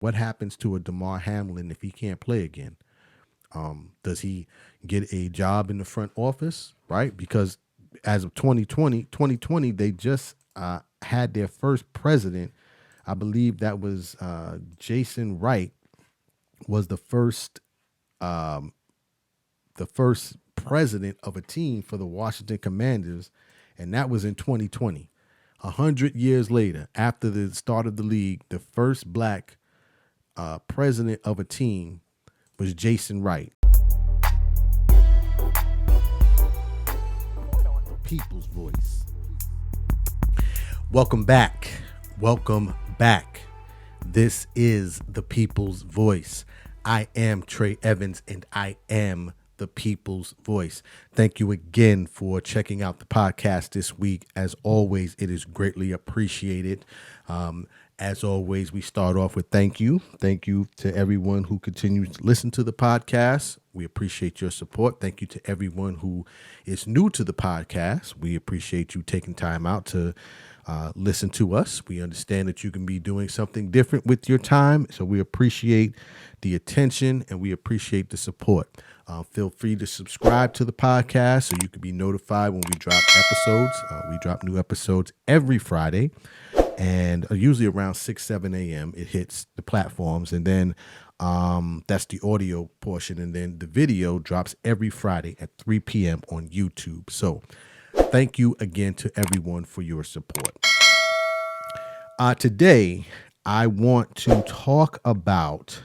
What happens to a Damar Hamlin if he can't play again? Does he get a job in the front office, right? Because as of 2020, they just had their first president. I believe that was Jason Wright was um, the first president of a team for the Washington Commanders, and that was in 2020. 100 years later, after the start of the league, the first black president of a team was Jason Wright. People's voice. Welcome back. Welcome back. This is the People's Voice. I am Trey Evans, and I am the People's Voice. Thank you again for checking out the podcast this week. As always, it is greatly appreciated. As always, we start off with thank you. Thank you to everyone who continues to listen to the podcast. We appreciate your support. Thank you to everyone who is new to the podcast. We appreciate you taking time out to listen to us. We understand that you can be doing something different with your time, so we appreciate the attention and we appreciate the support. Feel free to subscribe to the podcast so you can be notified when we drop episodes. We drop new episodes every Friday, and usually around 6-7 a.m. it hits the platforms, and then that's the audio portion, and then the video drops every Friday at 3 p.m. on YouTube. So thank you again to everyone for your support. Today, I want to talk about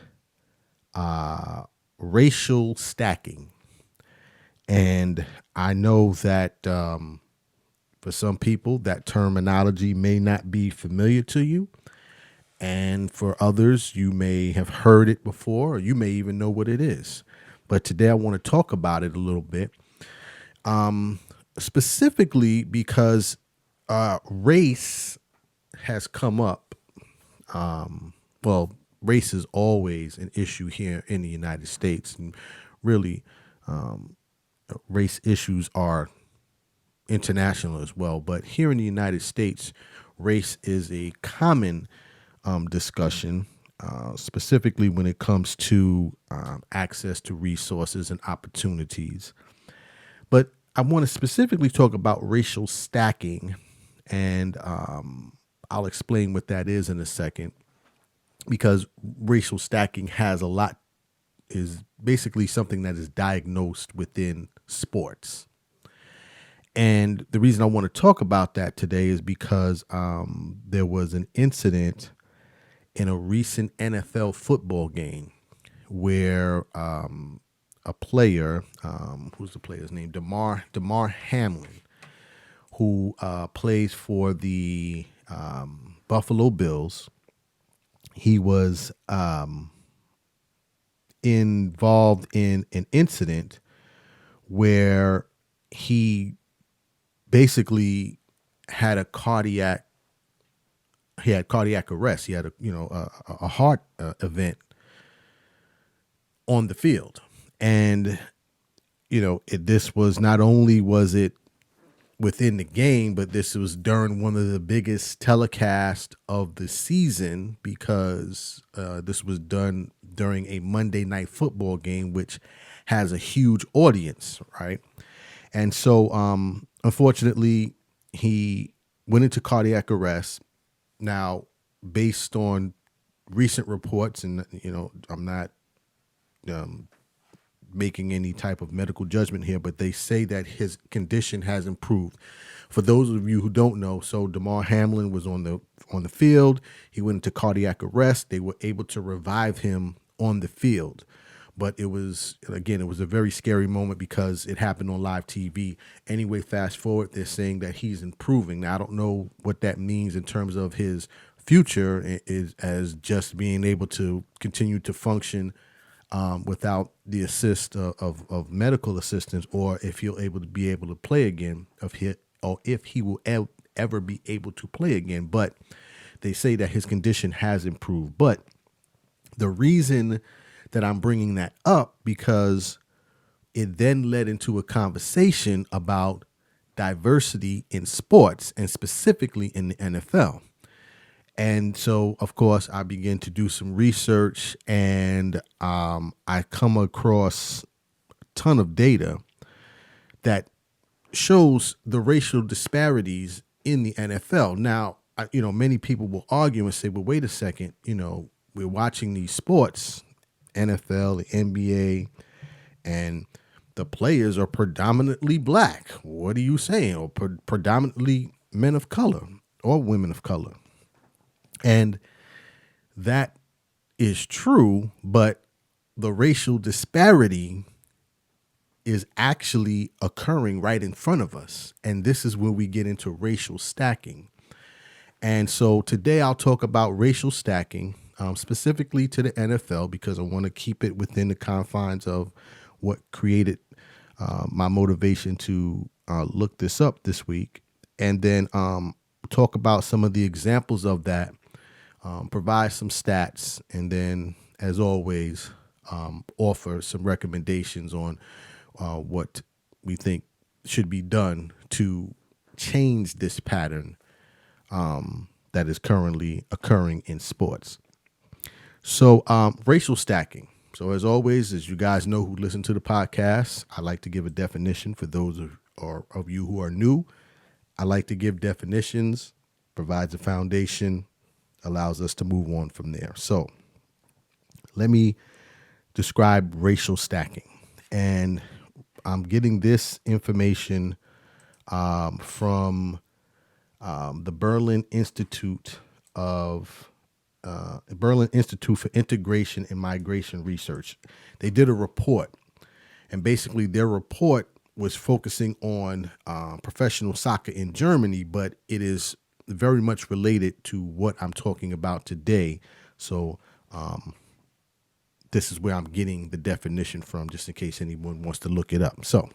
racial stacking. And I know that for some people, that terminology may not be familiar to you. And for others, you may have heard it before, or you may even know what it is. But today I want to talk about it a little bit. Specifically because race has come up. Well, race is always an issue here in the United States, and really, race issues are international as well. But here in the United States, race is a common discussion, specifically when it comes to access to resources and opportunities. But I want to specifically talk about racial stacking, and I'll explain what that is in a second, because racial stacking is basically something that is diagnosed within sports. And the reason I want to talk about that today is because there was an incident in a recent NFL football game where a player, who's the player's name? Damar Hamlin, who plays for the Buffalo Bills. He was involved in an incident where he basically had cardiac arrest. He had a heart event on the field. And, this was not only was it within the game, but this was during one of the biggest telecasts of the season, because this was done during a Monday Night Football game, which has a huge audience, right? And so, unfortunately, he went into cardiac arrest. Now, based on recent reports, and, I'm not making any type of medical judgment here, but they say that his condition has improved. For those of you who don't know, so Damar Hamlin was on the field. He went into cardiac arrest. They were able to revive him on the field. But it was a very scary moment because it happened on live TV. Anyway, fast forward, they're saying that he's improving. Now, I don't know what that means in terms of his future, is as just being able to continue to function without the assist of medical assistance, or if he'll able to play again, if he will ever be able to play again. But they say that his condition has improved. But the reason that I'm bringing that up, because it then led into a conversation about diversity in sports, and specifically in the NFL. And so, of course, I begin to do some research, and I come across a ton of data that shows the racial disparities in the NFL. Now, many people will argue and say, well, wait a second, we're watching these sports, NFL, the NBA, and the players are predominantly black. What are you saying? Or predominantly men of color or women of color. And that is true, but the racial disparity is actually occurring right in front of us. And this is where we get into racial stacking. And so today I'll talk about racial stacking, specifically to the NFL, because I want to keep it within the confines of what created my motivation to look this up this week. And then talk about some of the examples of that, provide some stats, and then, as always, offer some recommendations on what we think should be done to change this pattern that is currently occurring in sports. So, racial stacking. So, as always, as you guys know who listen to the podcast, I like to give a definition for those of you who are new. I like to give definitions, provides a foundation, allows us to move on from there. So, let me describe racial stacking. And I'm getting this information from the Berlin Institute for Integration and Migration Research. They did a report, and basically their report was focusing on professional soccer in Germany, but it is very much related to what I'm talking about today. So this is where I'm getting the definition from, just in case anyone wants to look it up. So,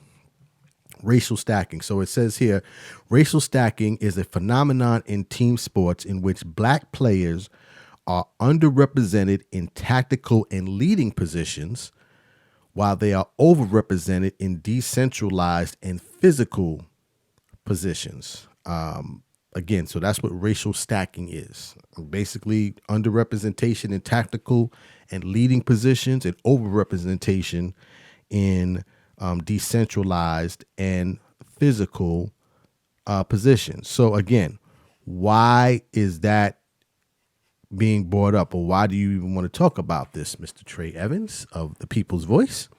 racial stacking. So it says here, racial stacking is a phenomenon in team sports in which black players are underrepresented in tactical and leading positions, while they are overrepresented in decentralized and physical positions. Again, so that's what racial stacking is. Basically, underrepresentation in tactical and leading positions and overrepresentation in decentralized and physical positions. So again, why is that being brought up, or why do you even want to talk about this, Mr. Trey Evans of the People's Voice?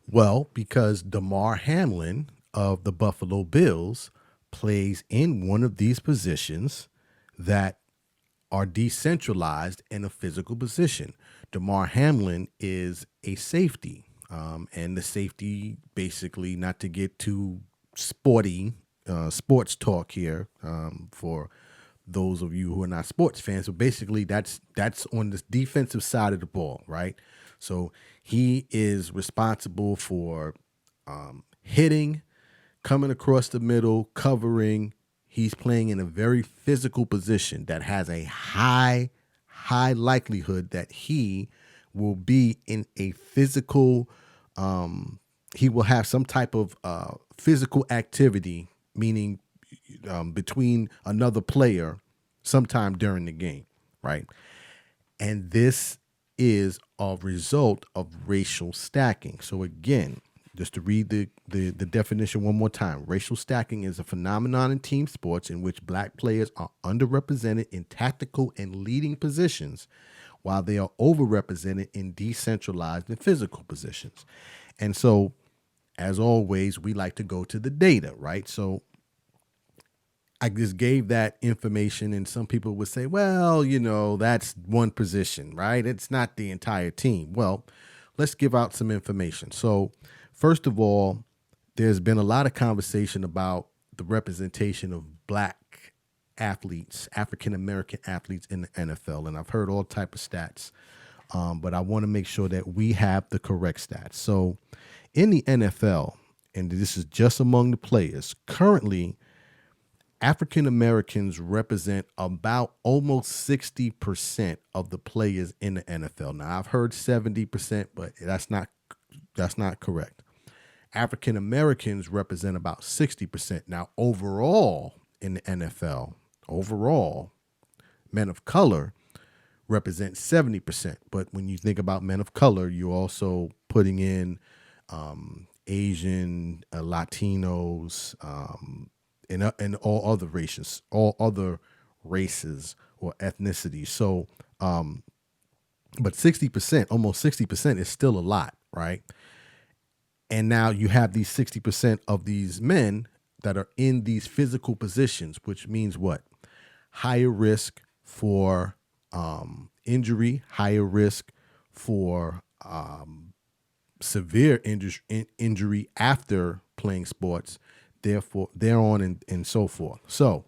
Well, because Damar Hamlin of the Buffalo Bills plays in one of these positions that are decentralized in a physical position. Damar Hamlin is a safety, and the safety, basically, not to get too sporty, sports talk here for those of you who are not sports fans. So basically, that's on the defensive side of the ball, right? So he is responsible for hitting, coming across the middle, covering. He's playing in a very physical position that has a high likelihood that he will be in a physical, he will have some type of physical activity, meaning between another player sometime during the game, right? And this is a result of racial stacking. So again, just to read the definition one more time, racial stacking is a phenomenon in team sports in which black players are underrepresented in tactical and leading positions, while they are overrepresented in decentralized and physical positions. And so, as always, we like to go to the data, right? So I just gave that information, and some people would say, well, that's one position, right? It's not the entire team. Well, let's give out some information. So, first of all, there's been a lot of conversation about the representation of black athletes, African-American athletes in the NFL, and I've heard all type of stats, but I want to make sure that we have the correct stats. So, in the NFL, and this is just among the players, currently, African Americans represent about almost 60% of the players in the NFL. Now, I've heard 70%, but that's not correct. African Americans represent about 60%. Now, overall in the NFL, Men of color represent 70%. But when you think about men of color, you're also putting in Asian, Latinos, and all other races or ethnicities. So, but 60%, almost 60% is still a lot, right? And now you have these 60% of these men that are in these physical positions, which means what? Higher risk for injury, higher risk for severe injury after playing sports, therefore, thereon and so forth. So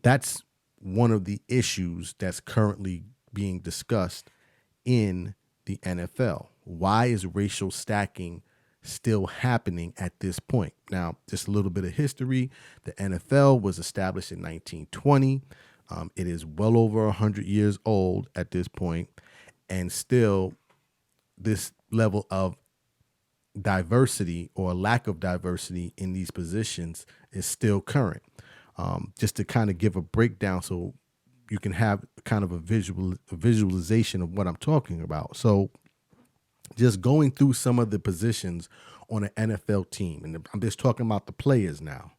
that's one of the issues that's currently being discussed in the NFL. Why is racial stacking still happening at this point? Now, just a little bit of history. The NFL was established in 1920. It is well over 100 years old at this point, and still this level of diversity or lack of diversity in these positions is still current. Just to kind of give a breakdown so you can have kind of a visualization of what I'm talking about. So just going through some of the positions on an NFL team, and I'm just talking about the players now.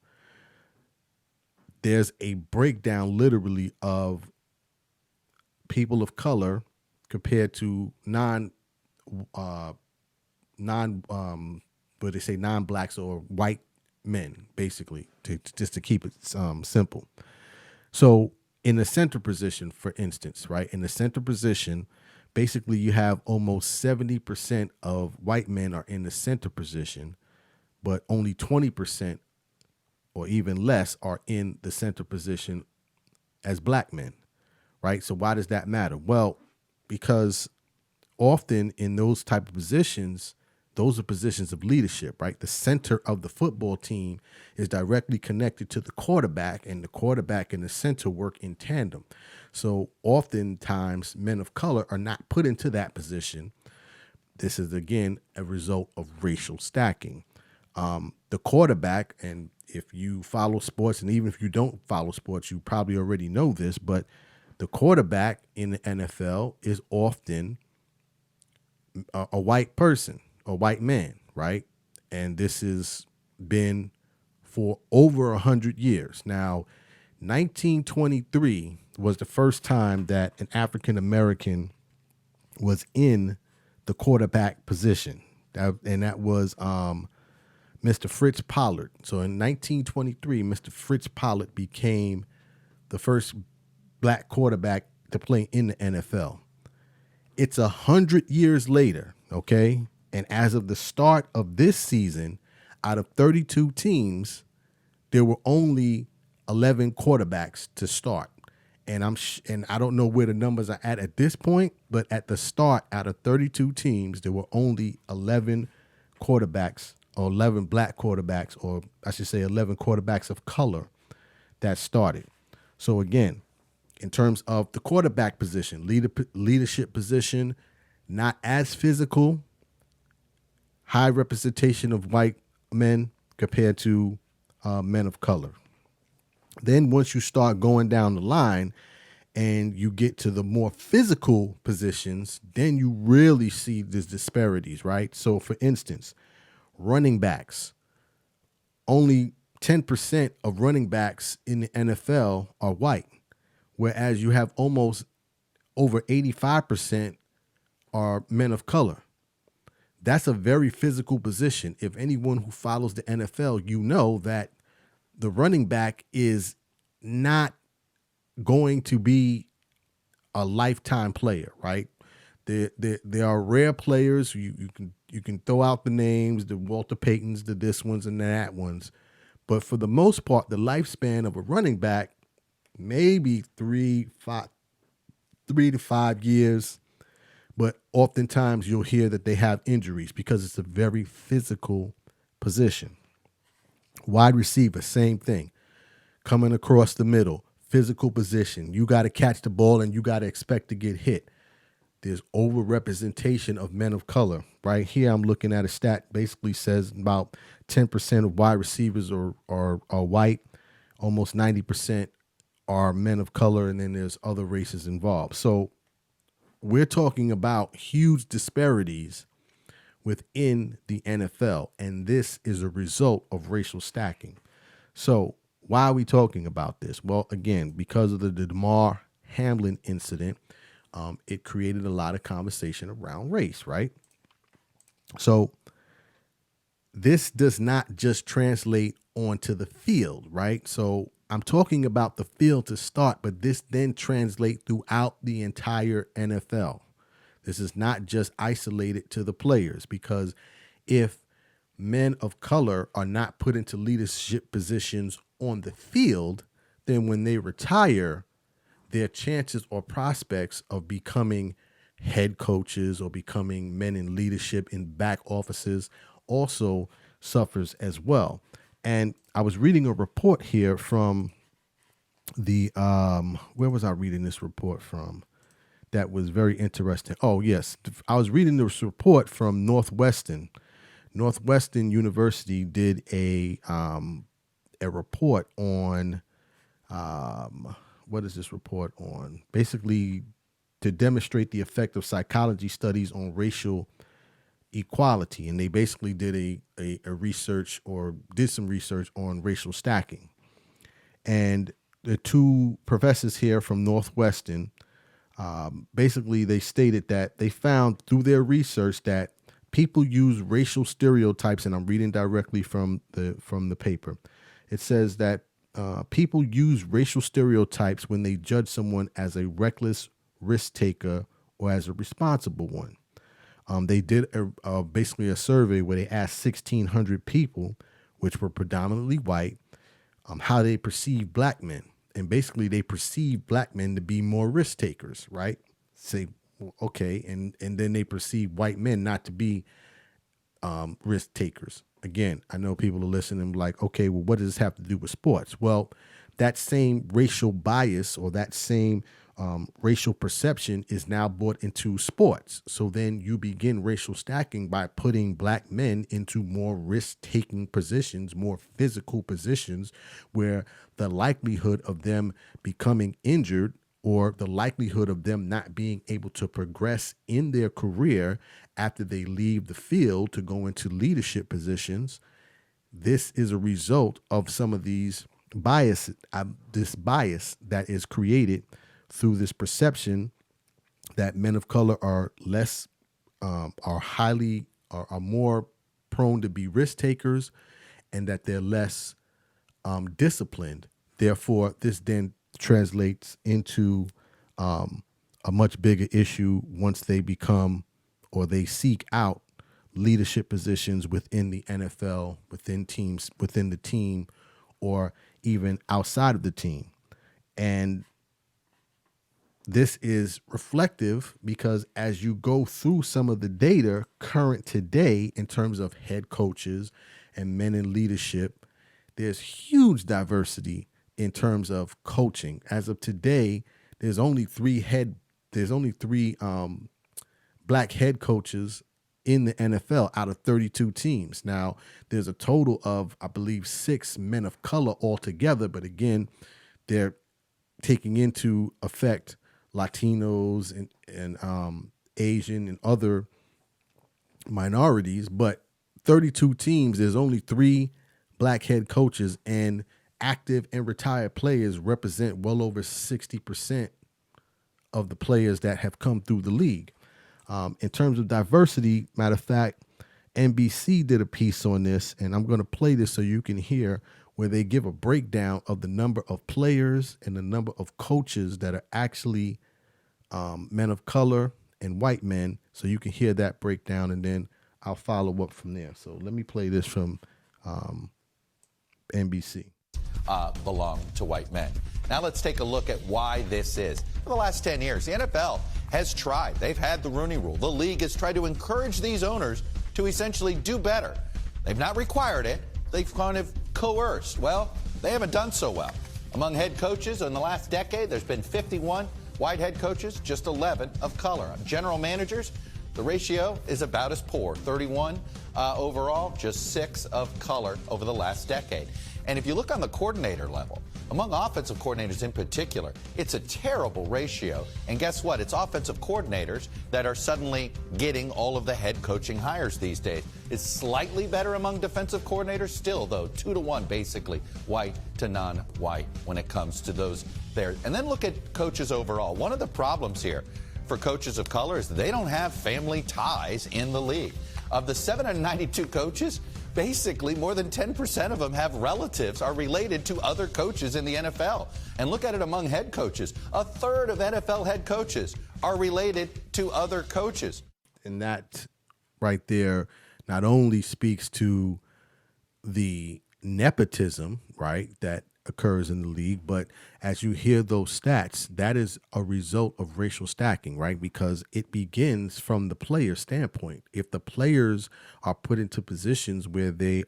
There's a breakdown literally of people of color compared to non-blacks or white men, basically, just to keep it simple. So in the center position, for instance, right, in the center position, basically you have almost 70% of white men are in the center position, but only 20% or even less are in the center position as black men, right? So why does that matter? Well, because often in those type of positions, those are positions of leadership, right? The center of the football team is directly connected to the quarterback, and the quarterback and the center work in tandem. So oftentimes men of color are not put into that position. This is, again, a result of racial stacking. The quarterback, and if you follow sports, and even if you don't follow sports, you probably already know this, but the quarterback in the NFL is often a white person, a white man, right? And this has been for over 100 years. Now, 1923 was the first time that an African American was in the quarterback position, and that was Mr. Fritz Pollard. So in 1923, Mr. Fritz Pollard became the first black quarterback to play in the NFL. It's 100 years later, okay? And as of the start of this season, out of 32 teams, there were only 11 quarterbacks to start. And I don't know where the numbers are at this point, but at the start, out of 32 teams, there were only 11 quarterbacks, or 11 black quarterbacks, or I should say 11 quarterbacks of color that started. So again, in terms of the quarterback position, leadership position, not as physical, high representation of white men compared to men of color. Then once you start going down the line and you get to the more physical positions, then you really see these disparities, right? So for instance, running backs, only 10% of running backs in the NFL are white, whereas you have almost over 85% are men of color. That's a very physical position. If anyone who follows the NFL, you know that the running back is not going to be a lifetime player, right? There are rare players. You can throw out the names, the Walter Paytons, the this ones and that ones, but for the most part, the lifespan of a running back maybe 3 to 5 years. But oftentimes you'll hear that they have injuries because it's a very physical position. Wide receiver, same thing. Coming across the middle, physical position. You got to catch the ball and you got to expect to get hit. There's overrepresentation of men of color. Right here, I'm looking at a stat basically says about 10% of wide receivers are white. Almost 90% are men of color, and then there's other races involved. So we're talking about huge disparities within the NFL, and this is a result of racial stacking. So why are we talking about this? Well, again, because of the Damar Hamlin incident, it created a lot of conversation around race, right? So this does not just translate onto the field, right? So I'm talking about the field to start, but this then translates throughout the entire NFL. This is not just isolated to the players, because if men of color are not put into leadership positions on the field, then when they retire, their chances or prospects of becoming head coaches or becoming men in leadership in back offices also suffers as well. And I was reading a report here from the, where was I reading this report from? That was very interesting. Oh, yes. I was reading this report from Northwestern. Northwestern University did a report on, what is this report on? Basically, to demonstrate the effect of psychology studies on racial equality. And they basically did a research, or did some research on racial stacking. And the two professors here from Northwestern, basically they stated that they found through their research that people use racial stereotypes, and I'm reading directly from the paper. It says that people use racial stereotypes when they judge someone as a reckless risk taker or as a responsible one. They did basically a survey where they asked 1,600 people, which were predominantly white, how they perceive black men. And basically they perceive black men to be more risk takers, right? Say, okay, and then they perceive white men not to be risk takers. Again, I know people are listening and like, okay, well, what does this have to do with sports? Well, that same racial bias, or that same racial perception, is now brought into sports. So then you begin racial stacking by putting black men into more risk-taking positions, more physical positions, where the likelihood of them becoming injured, or the likelihood of them not being able to progress in their career after they leave the field to go into leadership positions, this is a result of some of these bias, this bias that is created through this perception that men of color are less, are more prone to be risk takers, and that they're less disciplined. Therefore, this then translates into a much bigger issue once they become, or they seek out leadership positions within the NFL, within teams, within the team, or even outside of the team. And this is reflective because as you go through some of the data current today in terms of head coaches and men in leadership, there's huge diversity in terms of coaching. As of today, there's only three black head coaches in the NFL out of 32 teams. Now, there's a total of, I believe, 6 men of color altogether. But again, they're taking into effect Latinos and Asian and other minorities. But 32 teams, there's only 3 black head coaches, and active and retired players represent well over 60% of the players that have come through the league. In terms of diversity, matter of fact, NBC did a piece on this, and I'm going to play this so you can hear, where they give a breakdown of the number of players and the number of coaches that are actually men of color and white men, so you can hear that breakdown, and then I'll follow up from there. So let me play this from NBC. Belong to white men. Now let's take a look at why this is. For the last 10 years, the NFL has tried. They've had the Rooney Rule. The league has tried to encourage these owners to essentially do better. They've not required it. They've kind of coerced. Well, they haven't done so well. Among head coaches in the last decade, there's been 51 white head coaches, just 11 of color. General managers, The ratio is about as poor, 31 overall, just 6 of color over the last decade. And if you look on the coordinator level, among offensive coordinators in particular, it's a terrible ratio. And guess what? It's offensive coordinators that are suddenly getting all of the head coaching hires these days. It's slightly better among defensive coordinators, still though, 2-to-1 basically, white to non-white when it comes to those there. And then look at coaches overall. One of the problems here for coaches of color is they don't have family ties in the league. Of the 792 coaches, basically more than 10% of them have relatives, are related to other coaches in the NFL. And look at it among head coaches. A third of NFL head coaches are related to other coaches. And that right there not only speaks to the nepotism, right, that occurs in the league, but as you hear those stats, that is a result of racial stacking, right? Because it begins from the player standpoint. If the players are put into positions where they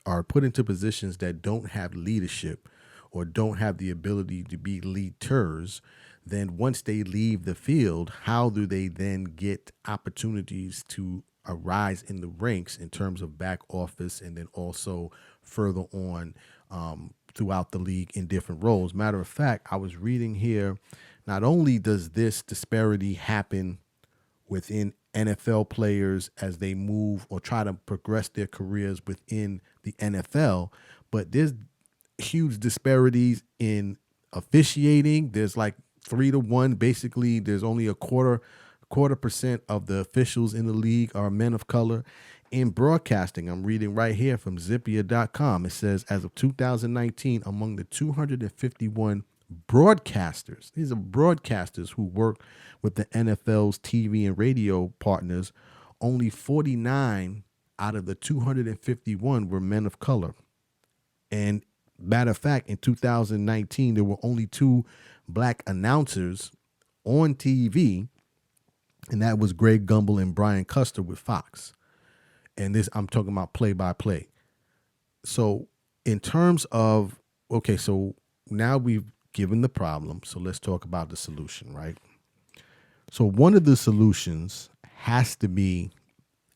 are put into positions that don't have leadership or don't have the ability to be leaders, then once they leave the field, how do they then get opportunities to arise in the ranks in terms of back office and then also further on throughout the league in different roles? Matter of fact, I was reading here, not only does this disparity happen within NFL players as they move or try to progress their careers within the NFL, but there's huge disparities in officiating. There's like 3-to-1. Basically, there's only a quarter percent of the officials in the league are men of color. In broadcasting, I'm reading right here from Zippia.com. It says, as of 2019, among the 251 broadcasters, these are broadcasters who work with the NFL's TV and radio partners, only 49 out of the 251 were men of color. And matter of fact, in 2019, there were only 2 black announcers on TV, and that was Greg Gumbel and Brian Custer with Fox. And this, I'm talking about play-by-play. So in terms of, okay, so now we've given the problem, so let's talk about the solution, right? So one of the solutions has to be,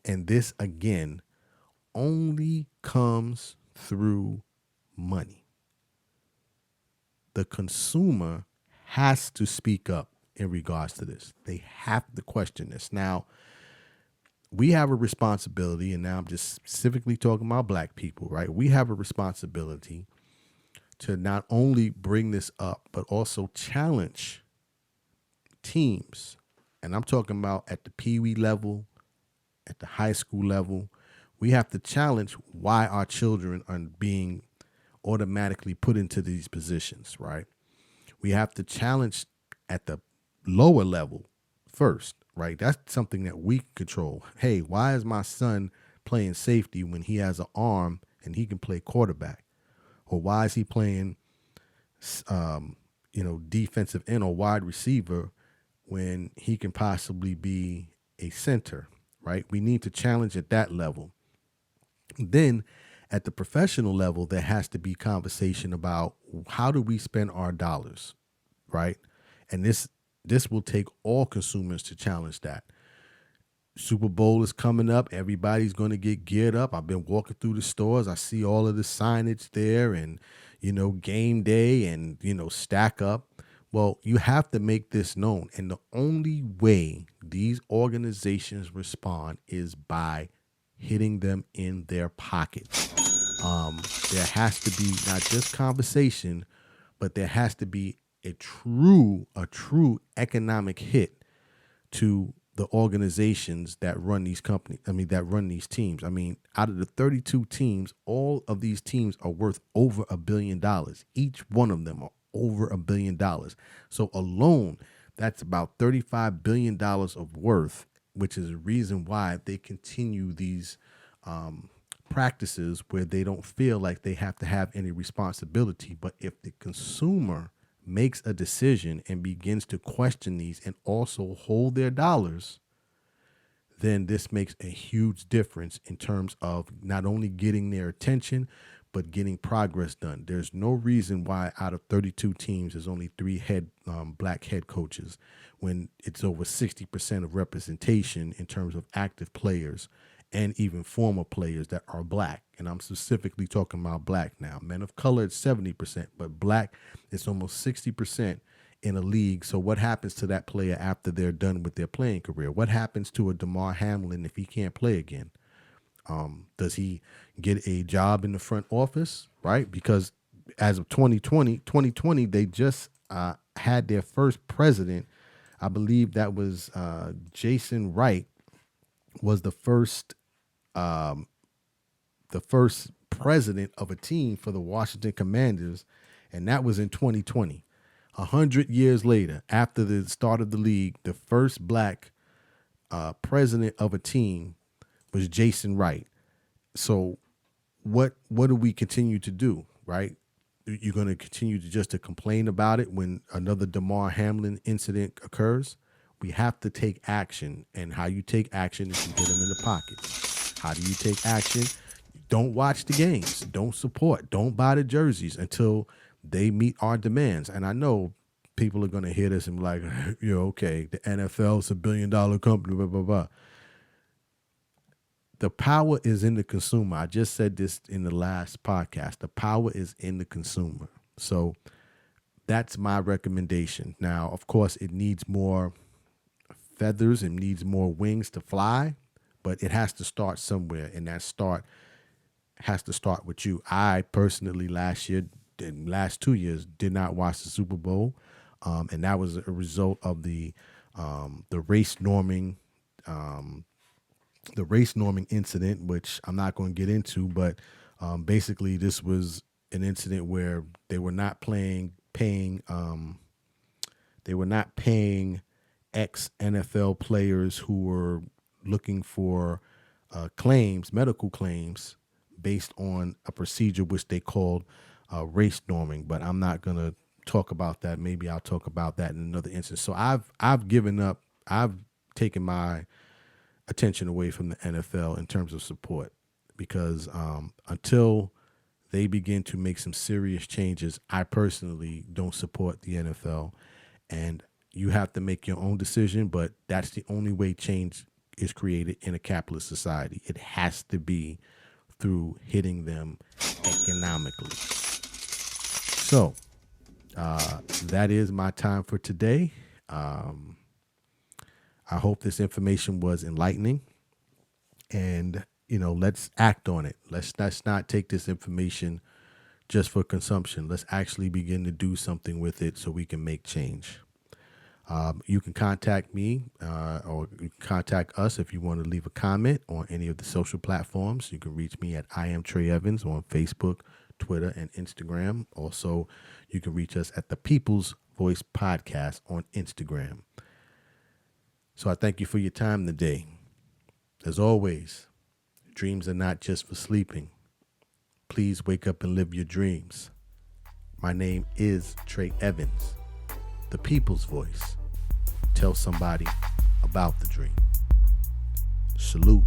and this again only comes through money. The consumer has to speak up in regards to this. They have to question this. Now, we have a responsibility, and now I'm just specifically talking about black people, right? We have a responsibility to not only bring this up, but also challenge teams. And I'm talking about at the peewee level, at the high school level. We have to challenge why our children are being automatically put into these positions, right? We have to challenge at the lower level first, right? That's something that we control. Hey, why is my son playing safety when he has an arm and he can play quarterback? Or why is he playing, defensive end or wide receiver when he can possibly be a center, right? We need to challenge at that level. Then at the professional level, there has to be conversation about how do we spend our dollars, right? And this will take all consumers to challenge that. Super Bowl is coming up. Everybody's going to get geared up. I've been walking through the stores. I see all of the signage there and, game day and, stack up. Well, you have to make this known. And the only way these organizations respond is by hitting them in their pockets. There has to be not just conversation, but there has to be a true economic hit to the organizations that run these companies. That run these teams. Out of the 32 teams, all of these teams are worth over $1 billion. Each one of them are over $1 billion. So alone, that's about $35 billion of worth, which is a reason why they continue these practices where they don't feel like they have to have any responsibility. But if the consumer makes a decision and begins to question these and also hold their dollars, then this makes a huge difference in terms of not only getting their attention, but getting progress done. There's no reason why out of 32 teams, there's only 3 black head coaches when it's over 60% of representation in terms of active players and even former players that are black. And I'm specifically talking about black now. Men of color, it's 70%, but black, it's almost 60% in a league. So what happens to that player after they're done with their playing career? What happens to a Damar Hamlin if he can't play again? Does he get a job in the front office, right? Because as of 2020, they just had their first president. I believe that was Jason Wright was the first president of a team for the Washington Commanders, and that was in 2020. 100 years later, after the start of the league, the first black president of a team was Jason Wright. So what do we continue to do, right? You're going to continue to complain about it when another Damar Hamlin incident occurs? We have to take action, and how you take action is you get them in the pocket. How do you take action? Don't watch the games. Don't support. Don't buy the jerseys until they meet our demands. And I know people are going to hear this and be like, okay, the NFL is $1 billion company, blah, blah, blah. The power is in the consumer. I just said this in the last podcast. The power is in the consumer. So that's my recommendation. Now, of course, it needs more feathers and needs more wings to fly, but it has to start somewhere, and that start has to start with you. I personally last 2 years did not watch the Super Bowl, and that was a result of the race norming incident, which I'm not going to get into, but basically this was an incident where they were not paying ex-NFL players who were looking for medical claims based on a procedure which they called race norming. But I'm not going to talk about that. Maybe I'll talk about that in another instance. So I've given up. I've taken my attention away from the NFL in terms of support, because until they begin to make some serious changes, I personally don't support the NFL. And you have to make your own decision, but that's the only way change is created in a capitalist society. It has to be through hitting them economically. So that is my time for today. I hope this information was enlightening, and let's act on it. Let's not take this information just for consumption. Let's actually begin to do something with it so we can make change. You can contact me or you can contact us if you want to leave a comment on any of the social platforms. You can reach me at I am Trey Evans on Facebook, Twitter, and Instagram. Also, you can reach us at the People's Voice Podcast on Instagram. So I thank you for your time today. As always, dreams are not just for sleeping. Please wake up and live your dreams. My name is Trey Evans, the People's Voice. Tell somebody about the dream. Salute.